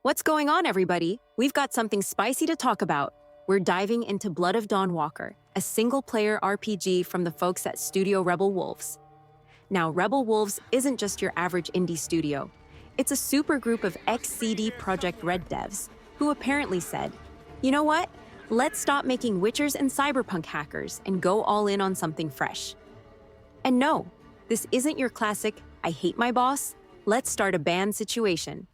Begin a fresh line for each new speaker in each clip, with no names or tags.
What's going on, everybody? We've got something spicy to talk about. We're diving into Blood of DawnWalker, a single-player RPG from the folks at Studio Rebel Wolves. Now, Rebel Wolves isn't just your average indie studio. It's a super group of ex-CD Projekt Red devs who apparently said, you know what? Let's stop making witchers and cyberpunk hackers and go all in on something fresh. And no, this isn't your classic, I hate my boss, let's start a band situation.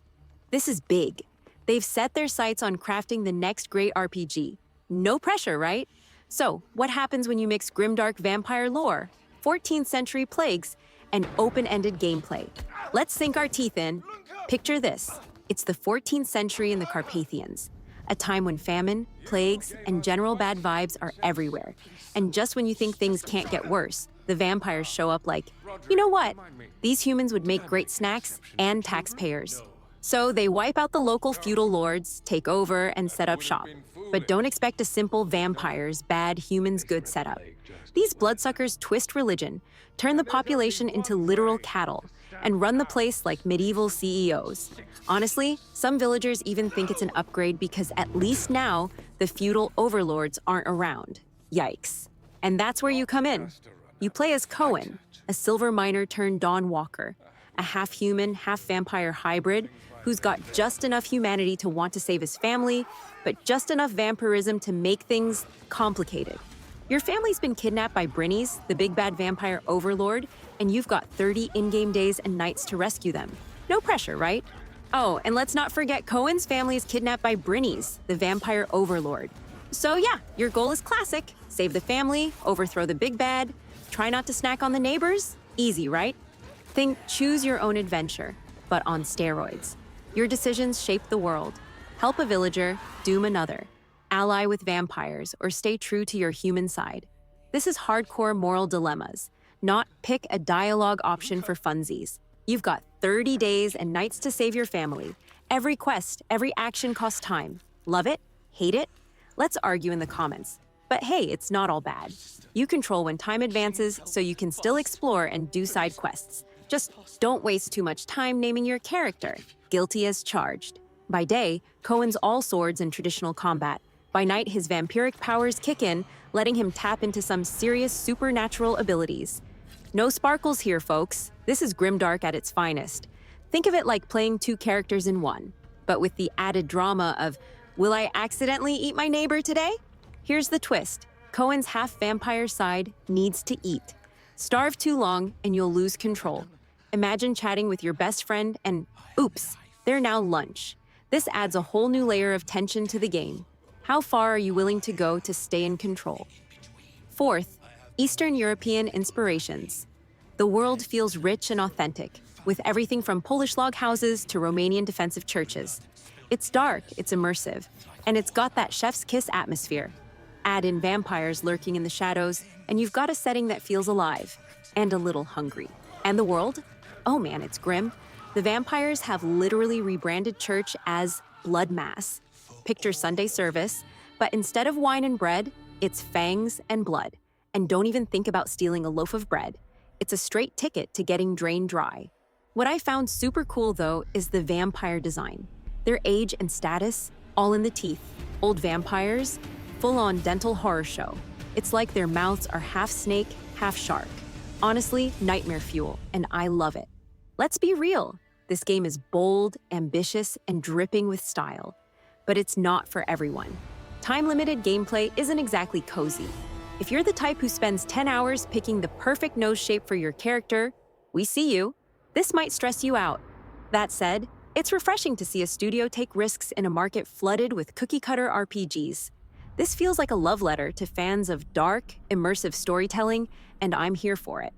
This is big. They've set their sights on crafting the next great RPG. No pressure, right? So, what happens when you mix grimdark vampire lore, 14th century plagues, and open-ended gameplay? Let's sink our teeth in. Picture this. It's the 14th century in the Carpathians, a time when famine, plagues, and general bad vibes are everywhere. And just when you think things can't get worse, the vampires show up like, you know what? These humans would make great snacks and taxpayers. So they wipe out the local feudal lords, take over, and set up shop. But don't expect a simple vampires, bad, humans good setup. These bloodsuckers twist religion, turn the population into literal cattle, and run the place like medieval CEOs. Honestly, some villagers even think it's an upgrade because at least now, the feudal overlords aren't around. Yikes. And that's where you come in. You play as Cohen, a silver miner turned DawnWalker, a half-human, half-vampire hybrid who's got just enough humanity to want to save his family, but just enough vampirism to make things complicated. Your family's been kidnapped by Brynnies, the big bad vampire overlord, and you've got 30 in-game days and nights to rescue them. No pressure, right? Oh, and let's not forget Cohen's family is kidnapped by Brynnies, the vampire overlord. So yeah, your goal is classic. Save the family, overthrow the big bad, try not to snack on the neighbors. Easy, right? Think choose your own adventure, but on steroids. Your decisions shape the world. Help a villager, doom another. Ally with vampires, or stay true to your human side. This is hardcore moral dilemmas, not pick a dialogue option for funsies. You've got 30 days and nights to save your family. Every quest, every action costs time. Love it? Hate it? Let's argue in the comments. But hey, it's not all bad. You control when time advances so you can still explore and do side quests. Just don't waste too much time naming your character. Guilty as charged. By day, Cohen's all swords and traditional combat. By night, his vampiric powers kick in, letting him tap into some serious supernatural abilities. No sparkles here, folks. This is grimdark at its finest. Think of it like playing two characters in one, but with the added drama of, will I accidentally eat my neighbor today? Here's the twist. Cohen's half-vampire side needs to eat. Starve too long and you'll lose control. Imagine chatting with your best friend and, oops, they're now lunch. This adds a whole new layer of tension to the game. How far are you willing to go to stay in control? Fourth, Eastern European inspirations. The world feels rich and authentic, with everything from Polish log houses to Romanian defensive churches. It's dark, it's immersive, and it's got that chef's kiss atmosphere. Add in vampires lurking in the shadows, and you've got a setting that feels alive and a little hungry. And the world? Oh man, it's grim. The vampires have literally rebranded church as Blood Mass. Picture Sunday service, but instead of wine and bread, it's fangs and blood. And don't even think about stealing a loaf of bread. It's a straight ticket to getting drained dry. What I found super cool, though, is the vampire design. Their age and status, all in the teeth. Old vampires, full-on dental horror show. It's like their mouths are half snake, half shark. Honestly, nightmare fuel, and I love it. Let's be real. This game is bold, ambitious, and dripping with style. But it's not for everyone. Time-limited gameplay isn't exactly cozy. If you're the type who spends 10 hours picking the perfect nose shape for your character, we see you. This might stress you out. That said, it's refreshing to see a studio take risks in a market flooded with cookie-cutter RPGs. This feels like a love letter to fans of dark, immersive storytelling, and I'm here for it.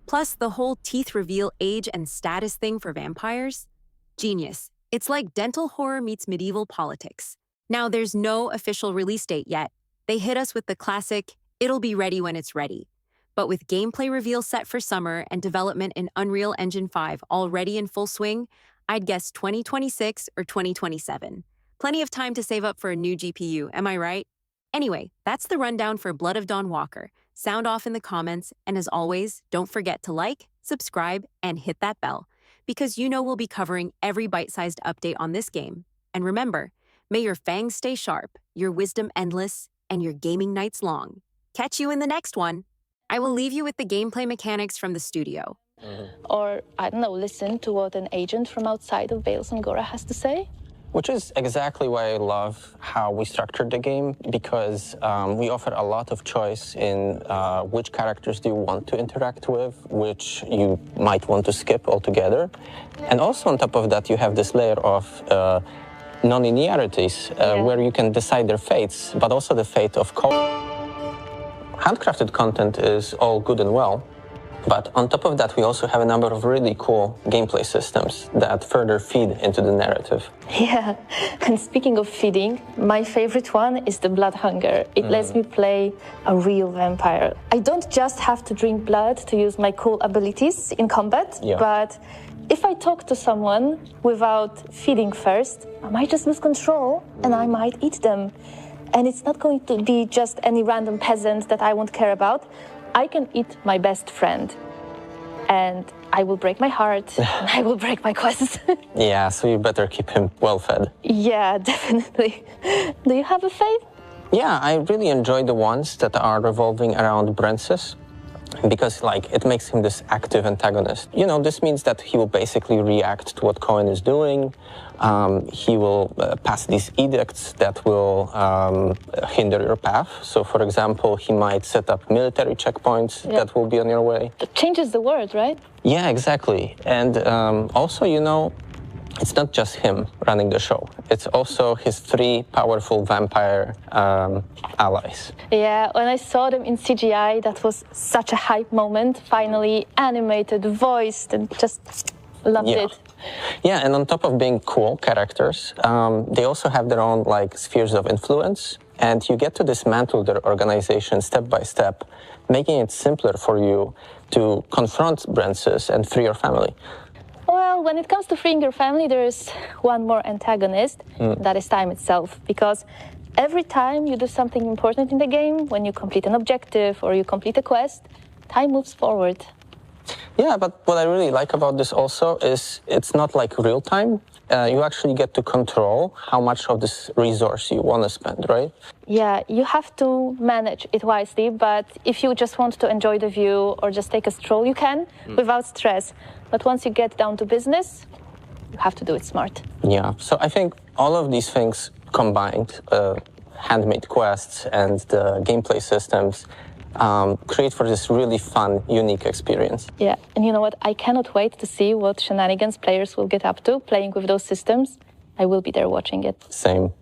Plus, the whole teeth reveal age and status thing for vampires? Genius. It's like dental horror meets medieval politics. Now, there's no official release date yet. They hit us with the classic, it'll be ready when it's ready. But with gameplay reveal set for summer and development in Unreal Engine 5 already in full swing, I'd guess 2026 or 2027. Plenty of time to save up for a new GPU, am I right? Anyway, that's the rundown for Blood of DawnWalker. Sound off in the comments, and as always, don't forget to like, subscribe, and hit that bell, because you know we'll be covering every bite-sized update on this game. And remember, may your fangs stay sharp, your wisdom endless, and your gaming nights long. Catch you in the next one. I will leave you with the gameplay mechanics from the studio.
Or, I don't know, listen to what an agent from outside of Bales and Gora has to say.
Which is exactly why I love how we structured the game, because we offer a lot of choice in which characters do you want to interact with, which you might want to skip altogether. And also on top of that, you have this layer of non-linearities where you can decide their fates, but also the fate of handcrafted content is all good and well. But on top of that, we also have a number of really cool gameplay systems that further feed into the narrative.
Yeah, and speaking of feeding, my favorite one is the blood hunger. It lets me play a real vampire. I don't just have to drink blood to use my cool abilities in combat, but if I talk to someone without feeding first, I might just lose control and I might eat them. And it's not going to be just any random peasant that I won't care about. I can eat my best friend, and I will break my heart, and I will break my quests.
Yeah, so you better keep him well fed.
Yeah, definitely. Do you have a fave?
Yeah, I really enjoy the ones that are revolving around Brensis, because it makes him this active antagonist. You know, this means that he will basically react to what Cohen is doing. He will pass these edicts that will hinder your path. So, for example, he might set up military checkpoints that will be on your way.
That changes the world, right?
Yeah, exactly. And also, you know, it's not just him running the show. It's also his 3 powerful vampire allies.
Yeah, when I saw them in CGI, that was such a hype moment. Finally animated, voiced, and just loved it.
Yeah, and on top of being cool characters, they also have their own spheres of influence, and you get to dismantle their organization step by step, making it simpler for you to confront Brensis and free your family.
Well, when it comes to freeing your family, there's one more antagonist, that is time itself, because every time you do something important in the game, when you complete an objective or you complete a quest, time moves forward.
Yeah, but what I really like about this also is it's not like real time. You actually get to control how much of this resource you want to spend, right?
Yeah, you have to manage it wisely, but if you just want to enjoy the view or just take a stroll, you can without stress. But once you get down to business, you have to do it smart.
Yeah, so I think all of these things combined, handmade quests and the gameplay systems, create for this really fun, unique experience.
Yeah, and you know what? I cannot wait to see what shenanigans players will get up to playing with those systems. I will be there watching it.
Same.